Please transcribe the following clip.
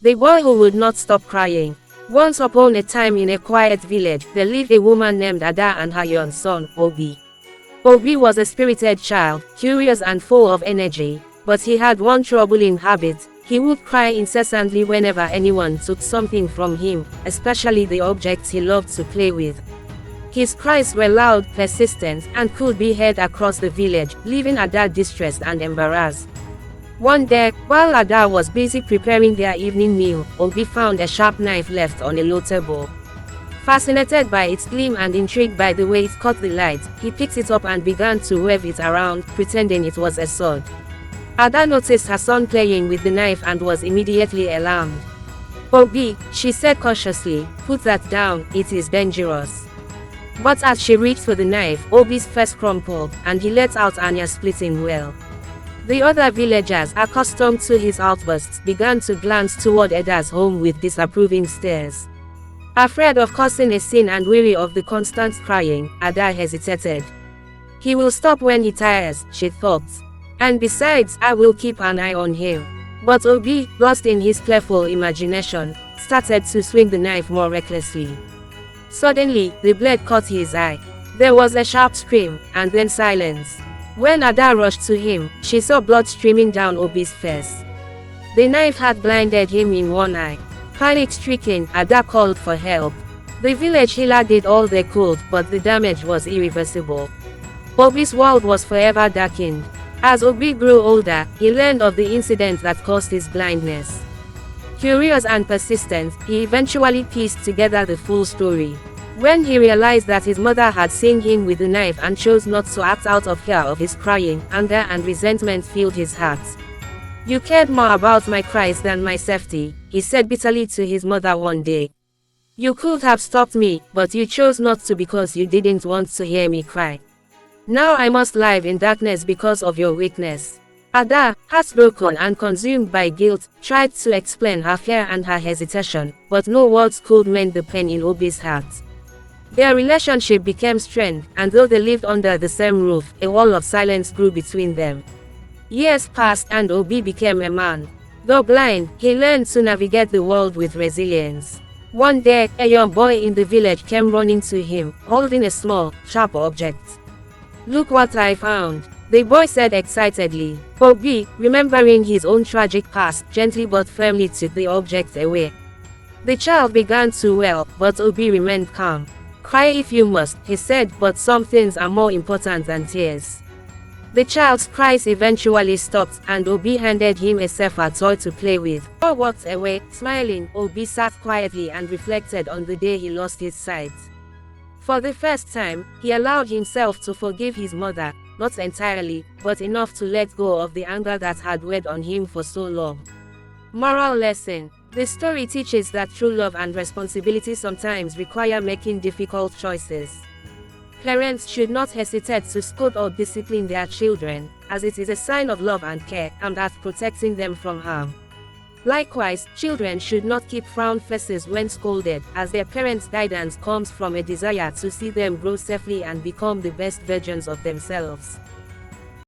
The boy who would not stop crying. Once upon a time in a quiet village, there lived a woman named Ada and her young son, Obi. Obi was a spirited child, curious and full of energy, but he had one troubling habit. He would cry incessantly whenever anyone took something from him, especially the objects he loved to play with. His cries were loud, persistent, and could be heard across the village, leaving Ada distressed and embarrassed. One day, while Ada was busy preparing their evening meal, Obi found a sharp knife left on a low table. Fascinated by its gleam and intrigued by the way it caught the light, he picked it up and began to wave it around, pretending it was a sword. Ada noticed her son playing with the knife and was immediately alarmed. "Obi," she said cautiously, "put that down, it is dangerous." But as she reached for the knife, Obi's face crumpled, and he let out an ear-splitting wail. The other villagers, accustomed to his outbursts, began to glance toward Ada's home with disapproving stares. Afraid of causing a scene and weary of the constant crying, Ada hesitated. "He will stop when he tires," she thought. "And besides, I will keep an eye on him." But Obi, lost in his playful imagination, started to swing the knife more recklessly. Suddenly, the blade caught his eye. There was a sharp scream, and then silence. When Ada rushed to him, she saw blood streaming down Obi's face. The knife had blinded him in one eye. Panic-stricken, Ada called for help. The village healer did all they could, but the damage was irreversible. Obi's world was forever darkened. As Obi grew older, he learned of the incident that caused his blindness. Curious and persistent, he eventually pieced together the full story. When he realized that his mother had seen him with the knife and chose not to act out of fear of his crying, anger and resentment filled his heart. "You cared more about my cries than my safety," he said bitterly to his mother one day. "You could have stopped me, but you chose not to because you didn't want to hear me cry. Now I must live in darkness because of your weakness." Ada, heartbroken and consumed by guilt, tried to explain her fear and her hesitation, but no words could mend the pain in Obi's heart. Their relationship became strained, and though they lived under the same roof, a wall of silence grew between them. Years passed and Obi became a man. Though blind, he learned to navigate the world with resilience. One day, a young boy in the village came running to him, holding a small, sharp object. "Look what I found," the boy said excitedly. Obi, remembering his own tragic past, gently but firmly took the object away. The child began to wail, but Obi remained calm. "Cry if you must," he said, "but some things are more important than tears." The child's cries eventually stopped, and Obi handed him a safer toy to play with. He walked away, smiling. Obi sat quietly and reflected on the day he lost his sight. For the first time, he allowed himself to forgive his mother, not entirely, but enough to let go of the anger that had weighed on him for so long. Moral lesson. The story teaches that true love and responsibility sometimes require making difficult choices. Parents should not hesitate to scold or discipline their children, as it is a sign of love and care, aimed at protecting them from harm. Likewise, children should not keep frown faces when scolded, as their parents' guidance comes from a desire to see them grow safely and become the best versions of themselves.